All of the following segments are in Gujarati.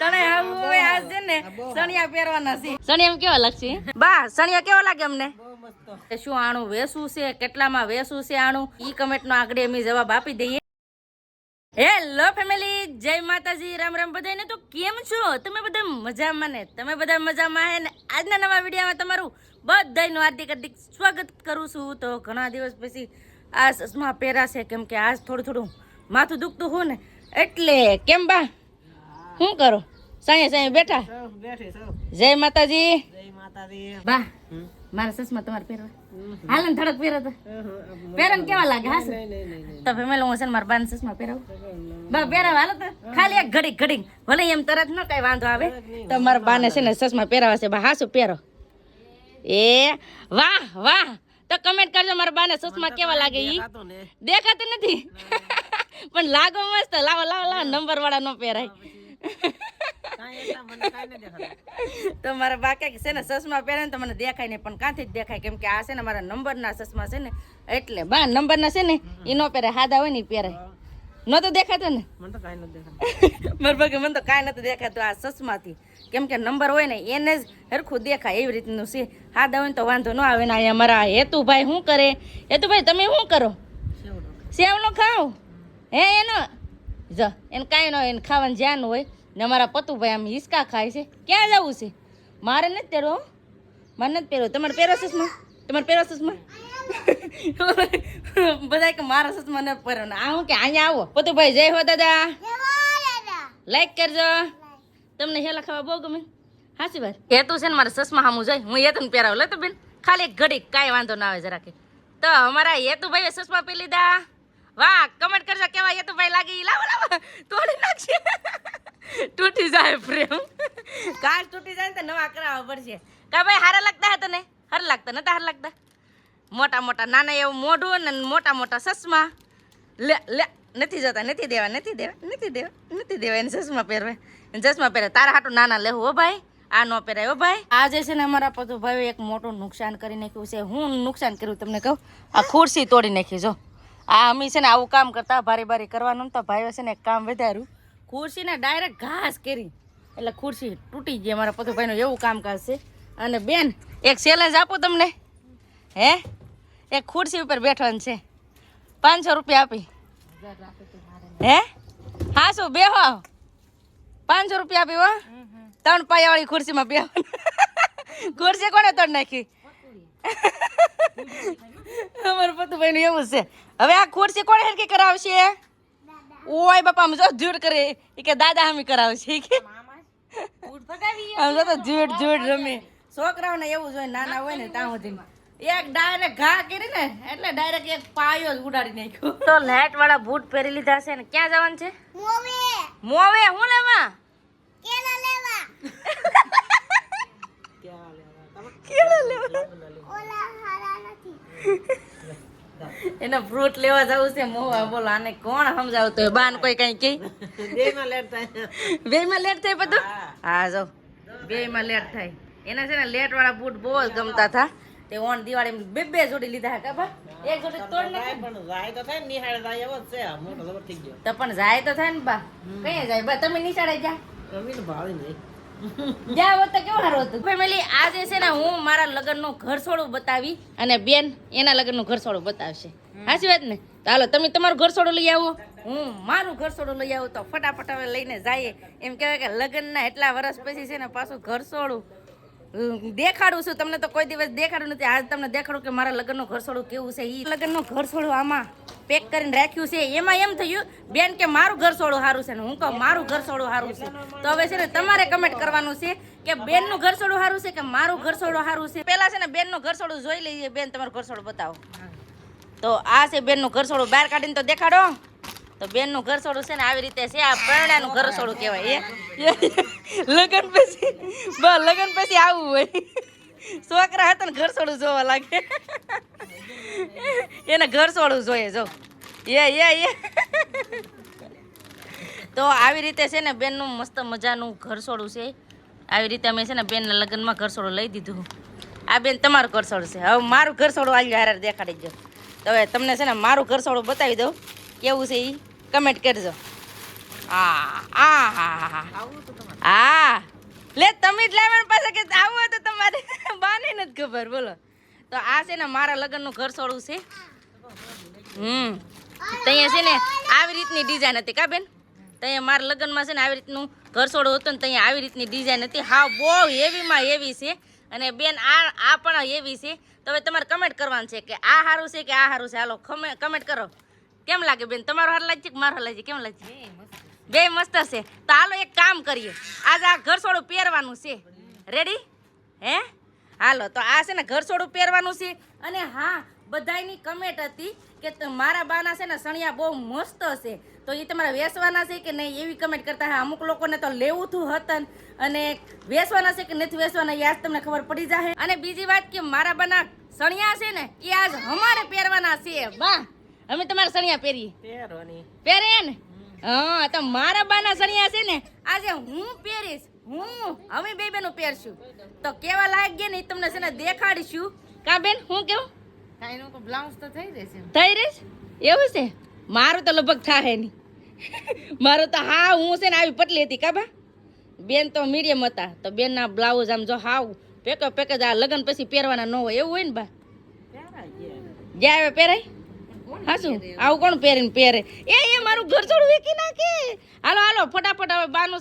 તને હવે આજ છે ને સણિયા પહેરવાના છે. સણિયા કેવા લાગશે બા? સણિયા કેવા લાગે અમને? શું આણું વેસું છે, કેટલામાં વેસું છે આણું, ઈ કમેન્ટ નો આગળ અમે જવાબ આપી દઈએ. હેલો ફેમિલી, જય માતાજી, રામ રામ બધાને. તો કેમ છો તમે બધા? મજામાં ને? તમે બધા મજામાં હે ને? આજના નવા વિડીયોમાં તમારું બધાનું હાર્દિક હાર્દિક સ્વાગત કરું છું. તો ઘણા દિવસ પછી આ ચશ્મા પહેરાશે, કેમ કે આજ થોડું માથું દુખતું હોય ને એટલે. કેમ બા, શું કરો? સાંયે સાંયે બેઠા? જય માતાજી. બા મારા ચશ્મા તમારે પહેરવા હાલ ને થોડોક પહેરો તો પહેરો ને કેવા લાગે? હા તો ફેમિલી હું છે ને મારા બાને ચશ્મા પહેરાવું. બા પહેરાવ હાલો તો, ખાલી એક ઘડીક ભલે એમ તરત ન કઈ વાંધો આવે. તો મારા બાને છે ને ચશ્મા પહેરાવા છે. બા હાસુ પહેરો. એ વાહ વાહ. તો કમેન્ટ કરજો મારા બાને ચશ્મા કેવા લાગે. ઈ દેખાતું નથી પણ લાગો મસ્ત. લાવો લાવો લાવો, નંબર વાળા નો પહેરાય. તો મારા બા કે છે ને ચશ્મા પહેરે ને તો મને દેખાય નહીં, પણ કાંથી જ દેખાય, કેમ કે આ છે ને મારા નંબરના ચશ્મા છે ને એટલે. બા નંબરના છે ને એ નો પહેરે, હાદા હોય ને એ પહેરે. નતો દેખાતો ને? મારા બા કે મને તો કાંઈ નથી દેખાતું આ ચશ્માથી, કેમ કે નંબર હોય ને એને જ હરખું દેખાય એવી રીતનું છે. હાદા હોય ને તો વાંધો ન આવે ને. અહીંયા મારા હેતુભાઈ શું કરે? હેતુભાઈ તમે શું કરો? સેવનો ખાવ હે? એનો જ એને કાંઈ ન હોય, એને ખાવાનું જ્યાં હોય ને. અમારા પતુભાઈ આમ હિસકા ખાય છે. ક્યાં જવું છે? મારે નથી પહેરો, મારે નથી પહેરો. તમારે પહેરો ચશ્મા? તમારે પહેરો ચશ્મા? બધા કે મારા ચશ્મા નથી પહેરો ને. આ હું કે અહીંયા આવો. પતુભાઈ જય હો દાદા, લાઈક કરજો. તમને હેલા ખાવા બહુ ગમે? હાચી વાત. હેતુ છે ને મારા ચશ્મા સામું જોઈ હું હેતુને પહેરાવ. લે તો બેન ખાલી એક ઘડી, કાંઈ વાંધો ના આવે જરાકે. તો અમારા હેતુભાઈએ ચશ્મા પહેરી લીધા. વાહ, કમેન્ટ કરજો કેવા હેતુભાઈ લાગી. લાવો લાવો, તોડી નાખશે. તૂટી જાય પ્રેમ, કાચ તૂટી જાય ને તો નવા કરાવવા પડશે. કા ભાઈ હારા લાગતા હતા તને? હારા લાગતા નતા? હારા લાગતા. મોટા મોટા નાના એવું મોઢું ને મોટા મોટા ચશ્મા. લે લે, નથી જતા, નથી દેવા એને ચશ્મા પહેરવા. ચશ્મા પહેરે તારા હાટું નાના લેવું હો ભાઈ, આ ન પહેરાય હો ભાઈ. આજે છે ને અમારા પતુભાઈ એક મોટું નુકસાન કરી નાખ્યું છે. હું નુકસાન કર્યું તમને કહું? આ ખુરશી તોડી નાખી. જો આ અમે છે ને આવું કામ કરતા, ભારી કરવાનું તો ભાઈઓ છે ને એક કામ વધાર્યું, ખુરશીને ડાયરેક્ટ ઘાસ કરી એટલે ખુરશી તૂટી ગઈ. અમારા પતુભાઈનું એવું કામકાજ છે. અને બેન એક ચેલેન્જ આપું તમને. હે, એક ખુરશી ઉપર બેઠવાનું છે, 500 રૂપિયા આપી. હે હા શું બેહો? 500 રૂપિયા આપી હો. 3 પાયાવાળી ખુરશીમાં બેહવાનું. ખુરશી કોને તોડ નાખી? અમારા પતુભાઈનું એવું છે. હવે આ ખુરશી કોને હરકી કરાવશે? ઓય બાપા, આમ જો જૂડ કરે એ કે દાદા હમી કરાવશે કે આમ જો તો જૂડ રમે. છોકરાઓને એવું જોઈએ, નાના હોય ને ત્યાં સુધી એક ડાયરેક્ટ ઘા કરી ને એટલે ડાયરેક્ટ એક પાયો જ ઉડાડી નાખ્યો. તો લાઈટ વાળા બૂટ પહેરી લીધા છે ને ક્યાં જવાનું છે? મોવે. હું લેવા? કેળા લેવા. એના ફ્રૂટ લેવા જવું છે મોવા. બોલો આને કોણ સમજાવતું હોય? બાન કોઈ કઈ કે બે માં લેટ થાય બધું. હા જો બે માં લેટ થાય. એના છે ને લેટ વાળા બૂટ બહુ જ ગમતા હતા. તે ઓન દિવાળી બે જોડી લીધા હે. કાબા એક જોડી તોડ નાખે પણ જાય તો થાય. નિહાળ જાય એવો છે, મોટો જબર થઈ ગયો. તો પણ જાય તો થાય ને બા. કઈ જાય બા? તમે નિશાળે જા. રમીને ભાળી નહીં જાવ તો કેવું સારું હતું. ફેમિલી આજે છે ને હું મારા લગ્નનું ઘરસોડું બતાવી અને બેન એના લગ્નનું ઘરસોડું બતાવશે. સાચી વાત ને? તો હાલો તમે તમારું ઘરસોડું લઈ આવો, હું મારું ઘરસોડું લઈ આવું. તો ફટાફટ હવે લઈને જઈએ. એમ કહેવાય કે લગ્નના એટલા વર્ષ પછી છે ને પાછું ઘરસોડું દેખાડું છું તમને. તો કોઈ દિવસ દેખાડું નથી, આજ તમને દેખાડું કે મારા લગ્નનું ઘરસોડું કેવું છે. એ લગ્નનું ઘરસોડું આમાં પેક કરીને રાખ્યું છે. એમાં એમ થયું બેન કે મારું ઘરસોડું સારું છે ને હું કહું મારું ઘરસોડું સારું છે. તો હવે છે ને તમારે કમેન્ટ કરવાનું છે કે બેનનું ઘરસોડું સારું છે કે મારું ઘરસોડું સારું છે. પહેલા છે ને બેનનું ઘરસોડું જોઈ લઈએ. બેન તમારું ઘરસોડું બતાવો. તો આ છે બેનનું ઘરસોડું. બહાર કાઢીને તો દેખાડો. તો બેનનું ઘરસોડું છે ને આવી રીતે છે. આ પરણાનું ઘરસોડું કહેવાય. લગ્ન પછી આવું હોય. છોકરા હતા ને ઘરસોડું જોવા લાગે. એને ઘરસોડું જોઈએ. જો તો આવી રીતે છે ને બેનનું મસ્ત મજાનું ઘરસોડું છે. આવી રીતે અમે છે ને બેનના લગ્નમાં ઘરસોડું લઈ દીધું. આ બેન તમારું ઘરસોડું છે. હવે મારું ઘરસોડું આવી હારે દેખાડી દો. તો હવે તમને છે ને મારું ઘરસોડું બતાવી દઉં કેવું છે એ કમેન્ટ કરજો. હા હા લે તમે જ લાવવાનું પાસે કે આવું તો તમારે બાને નથી ખબર બોલો. તો આ છે ને મારા લગ્નનું ઘર સોળું છે. ત્યાં છે ને આવી રીતની ડિઝાઇન હતી કા બેન? ત્યાં મારા લગ્નમાં છે ને આવી રીતનું ઘર સોળું હતું ને ત્યાં આવી રીતની ડિઝાઇન હતી. હા બહુ હેવીમાં હેવી છે. અને બેન આ પણ હેવી છે. તો હવે તમારે કમેન્ટ કરવાનું છે કે આ સારું છે કે આ સારું છે. હાલો કમેન્ટ કરો કેમ લાગે બેન? તમારું સારું લાગે છે કે મારું સારું લાગે? કેમ લાગે? બે મસ્ત છે. તો હાલો એક કામ કરીએ, આજે આ ઘરસોડું પહેરવાનું છે. રેડી હે? હાલો તો આ છે ને ઘરસોડું પહેરવાનું છે. અને હા બધાયની કમેન્ટ હતી કે મારા બાના છે ને સણિયા બહુ મસ્ત છે, તો એ તમારે વેચવાના છે કે નહીં એવી કમેન્ટ કરતા. હા અમુક લોકોને તો લેવું હતું હતું અને વેચવાના છે કે નથી વેચવાના એ આજ તમને ખબર પડી જાય. અને બીજી વાત કે મારા બાના સણિયા છે ને એ આજ અમારે પહેરવાના છે. બા અમે તમારા સણિયા પહેરીએ પહેરે ને? હા તો મારા બાના સણિયા છે ને આજે હું પહેરીશ. અમે બે બેનું પહેરશું તો કેવા લાગે ને તમને છે ને દેખાડીશું. કા બેન હું કેવું? બ્લાઉઝ તો થઈ રહેશે. થઈ રહેશે એવું છે? મારું તો લગભગ થાય નહીં. મારું તો હા હું છે ને આવી પતલી હતી કાબા, બેન તો મીડિયમ હતા. તો બેન ના બ્લાઉઝ આમ જો હાવ પેક જ આ લગ્ન પછી પહેરવાના ન હોય એવું હોય ને બા? જ્યાં આવે પહેરાય. હા શું આવું કોણ પહેરે? એ મારું ઘર છોડું વેકી નાખે. હાલો ફટાફટ હવે બાનું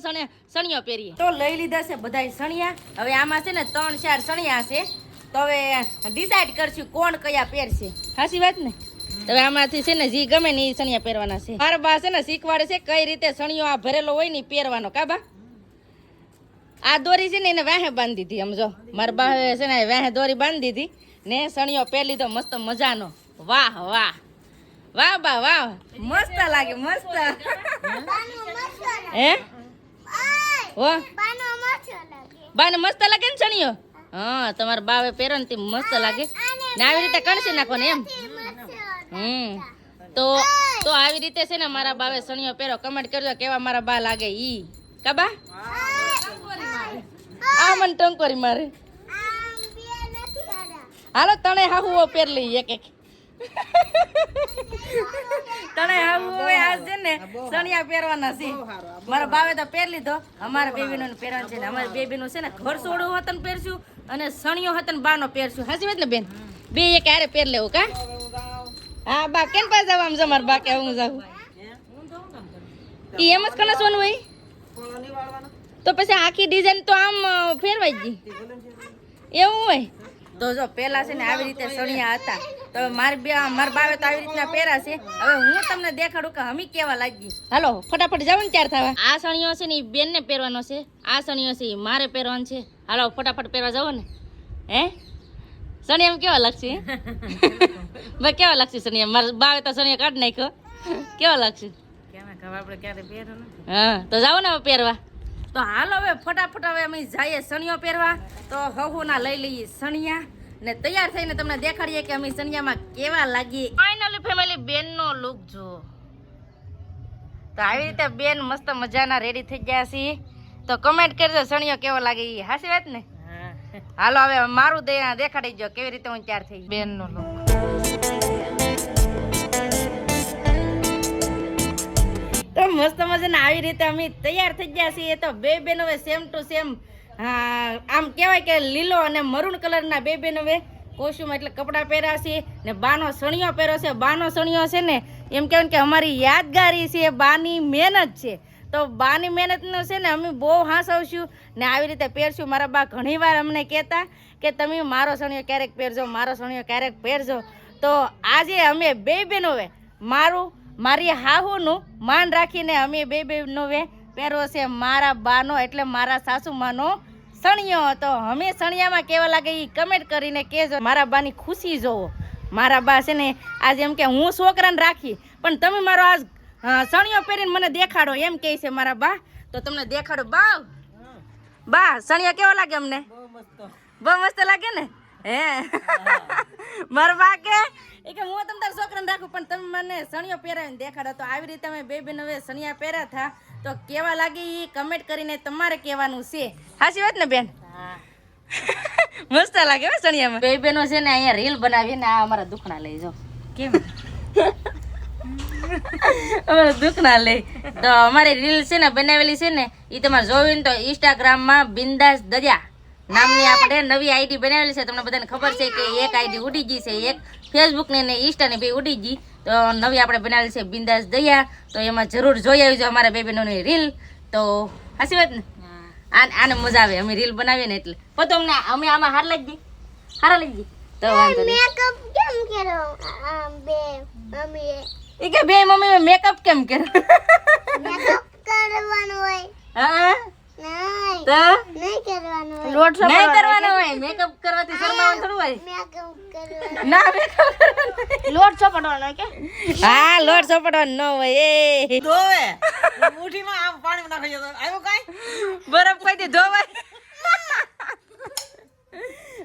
સણિયો પહેરીએ. તો લઈ લીધા છે બધાય સણિયા. હવે આમાં છે ને 3-4 સણિયા છે. તો હવે ડિસાઈડ કરશું કોણ કયા પહેરશે. સાચી વાત ને? હવે આમાંથી છે ને જે ગમે ને એ સણિયા પહેરવાના છે. મારા બા છે ને શીખવાડે છે કઈ રીતે સણિયો આ ભરેલો હોય ને પહેરવાનો. કાબા આ દોરી છે ને એને વાહે બાંધી દીધી. સમજો મારા બા છે ને વાહે દોરી બાંધી દીધી ને સણિયો પહેરી લીધો મસ્ત મજાનો. વાહ વાહ વાહ બા વાહ, મસ્ત લાગે મસ્ત. હે ઓ બાને મસ્ત લાગે ને સણિયો? હા તમારા બાવે પહેરો ને તે મસ્ત લાગે ને આવી રીતે કણસી નાખો ને એમ. તો આવી રીતે છે ને મારા બાવે સણિયો પહેરો. કમેન્ટ કરજો કેવા મારા બા લાગે ઈ. કાબા આ મને ટંકોરી મારે. હાલો તણે હાહુઓ પહેર લઈ એક તને આજ છે ને સણિયા પહેરવાના છે. મારા બાવે તો પહેર લીધો. અમારા બેબીનો પહેરવાનું છે ને અમારા બેબીનું છે ને ઘર સોડું હતન પહેરશું અને સણિયો હતન બાનો પહેરશું. હાચી વાત ને બેન? બે એક હારે પહેર લેવું કા? હા બા કેમ પાસે જાવ? આમ જમાર બા કે હું જાઉં એમ જ કનસવાનું હોય તો પછી આખી ડિઝાઇન તો આમ ફેરવાઈ ગઈ એવું હોય. તો જો પેલા છે ને આવી રીતે સણિયા હતા. તો મારા બાવે તો આવી રીતના પહેરા છે. હવે હું તમને દેખાડું કે અમે કેવા લાગી. હાલો ફટાફટ જાવ ને ત્યાર થવા. આ સણિયો છે ને એ બેન ને પહેરવાનો છે. આ સણિયો છે એ મારે પહેરવાનો છે. હાલો ફટાફટ પહેરવા જાવ ને. હે સણિયા કેવા લાગશે? ભાઈ કેવા લાગશે સણિયા? મારા બાવે તો સણિયા કાઢ નાખ્યો. કેવા લાગશે? હા તો જાવ ને હવે પહેરવા. તો હાલો હવે ફટાફટ હવે અમે જઈએ સણિયો પહેરવા. તો હહુના લઈ લઈએ સણિયા ને તૈયાર થઈને તમને દેખાડીએ કે અમે સણિયામાં કેવા લાગીએ. ફાઇનલી ફેમિલી બેનનો લુક જો. તો આવી રીતે બેન મસ્ત મજાના રેડી થઈ ગયા છે. તો કમેન્ટ કરજો સણિયો કેવો લાગે એ. હાચી વાત ને? હાલો હવે મારું દેખાડી જો કેવી રીતે હું તૈયાર થઈ બેનનો લુક. તો મસ્ત મજાના આવી રીતે અમે તૈયાર થઈ ગયા છીએ. તો બે બેનો સેમ ટુ સેમ આમ કહેવાય કે લીલો અને મરૂન કલરના બે બેનો કોસ્ટ્યુમ એટલે કપડાં પહેર્યા છે ને બાનો સણિયો પહેર્યો છે. બાનો સણિયો છે ને એમ કહેવાય કે અમારી યાદગારી છે, બાની મહેનત છે. તો બાની મહેનતનો છે ને અમે બહુ હાંસવશું ને આવી રીતે પહેરશું. મારા બા ઘણી વાર અમને કહેતા કે તમે મારો સણિયો ક્યારેક પહેરજો, મારો સણિયો ક્યારેક પહેરજો. તો આજે અમે બે બહેનોએ મારી હાહુનું માન રાખીને અમે બે બહેનોએ પહેરો છે મારા બાનો એટલે મારા સાસુમાનો સણિયો. તો અમે સણિયામાં કેવા લાગે એ કમેન્ટ કરીને કહેજો. મારા બાની ખુશી જોવો. મારા બા છે ને આજે એમ કે હું છોકરાને રાખી પણ તમે મારો આજ સણિયો પહેરીને મને દેખાડો એમ કહે છે મારા બા. તો તમને દેખાડો. બા સણિયો કેવો લાગે અમને? બહુ મસ્ત લાગે ને? હે મારા બા કે હું તમે તારા છોકરાને રાખું પણ તમે મને સણિયો પહેરાવીને દેખાડો. તો આવી રીતે અમે બે બેન હવે સણિયા પહેર્યા હતા. તો કેવા લાગે એ કમેન્ટ કરીને તમારે કહેવાનું છે. સાચી વાત ને બેન? મસ્ત લાગે હો સણિયામાં. બે બેનો છે ને અહીંયા રીલ બનાવીને આ અમારા દુખણા લઈ જાઓ. કેમ અમારા દુખણા લઈ તો અમારી રીલ છે ને બનાવેલી છે ને એ તમારે જોયું તો ઇન્સ્ટાગ્રામમાં બિંદાસ દરિયા નામની આપણે નવી આઈડી બનાવેલી છે. તમને બધાને ખબર છે કે એક આઈડી ઉડી ગઈ છે, એક ફેસબુક ને ઇન્સ્ટા ને બે ઉડી ગઈ, તો નવી આપણે બનાવેલી છે બિંદાસ દયા. તો એમાં જરૂર જોઈ આવજો અમારા બે બહેનોની રીલ. તો હાસી વાત ને, આને મજા આવે અમે રીલ બનાવીએ ને એટલે. પણ તમને અમે આમાં હાર લાગી હારા લાગી તો વાંધો નહીં. મેકઅપ કેમ કરો બે મમ્મી? એ કે બે મમ્મી મેકઅપ કેમ કરો? મેકઅપ કરવાનો હોય. હા નહીં તો નહીં કરવાનો હોય. લોટ નહીં કરવાનો હોય. મેકઅપ કરવાથી શરમાવાનું થોડું હોય. મેકઅપ કરવાનો ના, મેકઅપ લોટ ચોપડવાનો કે? હા, લોટ ચોપડવાનો ન હોય. એ ધોવે મુઠીમાં આમ પાણી નાખી દો. આવ્યો કાઈ બરફ કોઈ દે ધોવાય.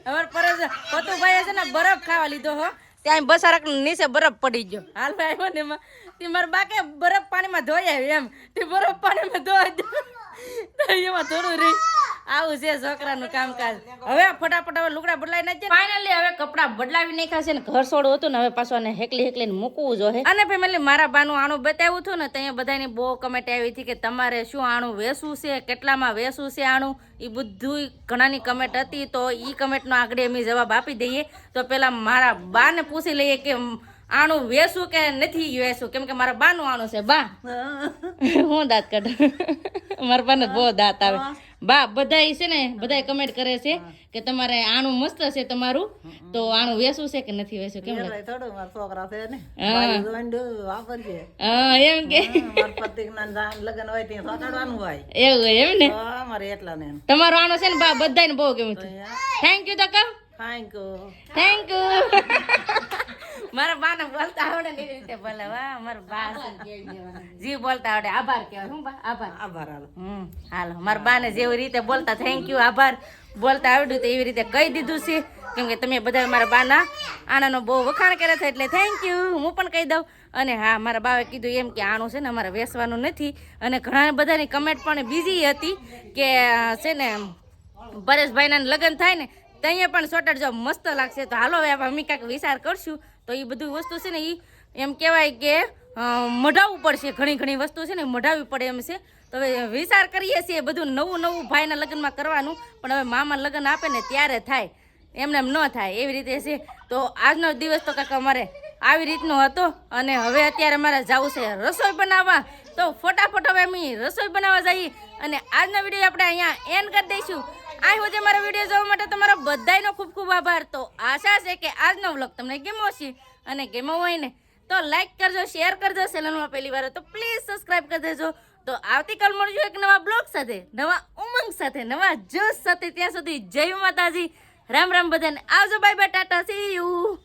અમાર પરસ પતુભાઈ છે ને બરફ ખાવા લીધો હો, ત્યાં બસારક નીચે બરફ પડી ગયો. હાલ ભાઈ આવ્યો ને એમાં તે મારા બાકે બરફ પાણીમાં ધોઈ આવી એમ, તે બરફ પાણીમાં ધોઈ તો એમાં થોડું રહી. આવું છે છોકરાનું કામકાજ. હવે ફટાફટ હવે લુગડા બદલાઈ નાખજે. ફાઇનલી હવે કપડાં બદલાવી નાખ્યા છે ને ઘર છોડું હતું ને હવે પાછું આને હેકલી મૂકવું જોઈએ. અને ફેમિલી મારા બાનું આણું બતાવ્યું હતું ને ત્યાં બધાની બહુ કમેન્ટ આવી હતી કે તમારે શું આણું વેસવું છે, કેટલામાં વેસવું છે આણું, એ બધું ઘણાની કમેન્ટ હતી. તો એ કમેન્ટનો આગળ અમે જવાબ આપી દઈએ. તો પેલા મારા બાને પૂછી લઈએ કે આણું વેસું કે નથી વેસું, કેમ કે મારા બાનું આણું છે. બા હું દાંત કાઢું, મારા બાને બહુ દાંત આવે. બા બધા છે ને બધા કમેન્ટ કરે છે કે તમારે આણું મસ્ત છે તમારું, તો આણું વેસું છે કે નથી વેસું? કેમ છોકરા છે ને વાપરશે એમ કે લગ્ન હોય એવું હોય એમ ને. તમારો આણું છે ને બા બધાને બહુ ગમ્યું હતું. થેન્ક યુ તો કહો. Thank you. મારા બા ને બોલતા આવડે ને એવી રીતે બોલે. વાહ મારા બા જી બોલતા આવડે. આભાર કહેવાય. શું બા? આભાર. આભાર. હાલો હાલો. મારા બા ને જેવી રીતે બોલતા થેન્ક યુ આભાર બોલતા આવડ્યું તો એવી રીતે કહી દીધું છે, કેમ કે તમે બધા મારા બાના આણાનો બહુ વખાણ કર્યા છે એટલે થેન્ક યુ હું પણ કહી દઉં. અને હા, મારા બાએ કીધું એમ કે આણું છે ને અમારે વેસવાનું નથી. અને ઘણા બધાની કમેન્ટ પણ બીજી હતી કે છે ને પરેશભાઈના લગ્ન થાય ને તો અહીંયા પણ સ્વેટર જો મસ્ત લાગશે. તો હાલો હવે અમે કાંઈક વિચાર કરશું. તો એ બધું વસ્તુ છે ને એ એમ કહેવાય કે મઢાવવું પડશે. ઘણી વસ્તુ છે ને મઢાવવી પડે એમ છે. તો હવે વિચાર કરીએ છીએ બધું નવું ભાઈના લગ્નમાં કરવાનું, પણ હવે મામા લગ્ન આપે ને ત્યારે થાય, એમને એમ ન થાય એવી રીતે છે. તો આજનો દિવસ તો કાંઈક અમારે આવી રીતનો હતો. અને હવે અત્યારે અમારે જવું છે રસોઈ બનાવવા. તો ફટાફટ હવે અમે રસોઈ બનાવવા જઈએ. અને આજનો વિડીયો આપણે અહીંયા એન્ડ કરી દઈશું. આ હું જે મારો વિડીયો જોવા માટે તમારો બધાનો ખૂબ આભાર. તો આશા છે કે આજનો વ્લોગ તમને ગમ્યો હશે, અને ગમ્યો હોય ને તો લાઈક કરજો, શેર કરજો. ચેનલમાં પહેલી વાર તો પ્લીઝ સબસ્ક્રાઈબ કરી દેજો. તો આવતીકાલ મળજો એક નવા બ્લોગ સાથે, નવા ઉમંગ સાથે, નવા જોશ સાથે. ત્યાં સુધી જય માતાજી, રામ રામ બધાને. આવજો, bye bye, Tata, C you.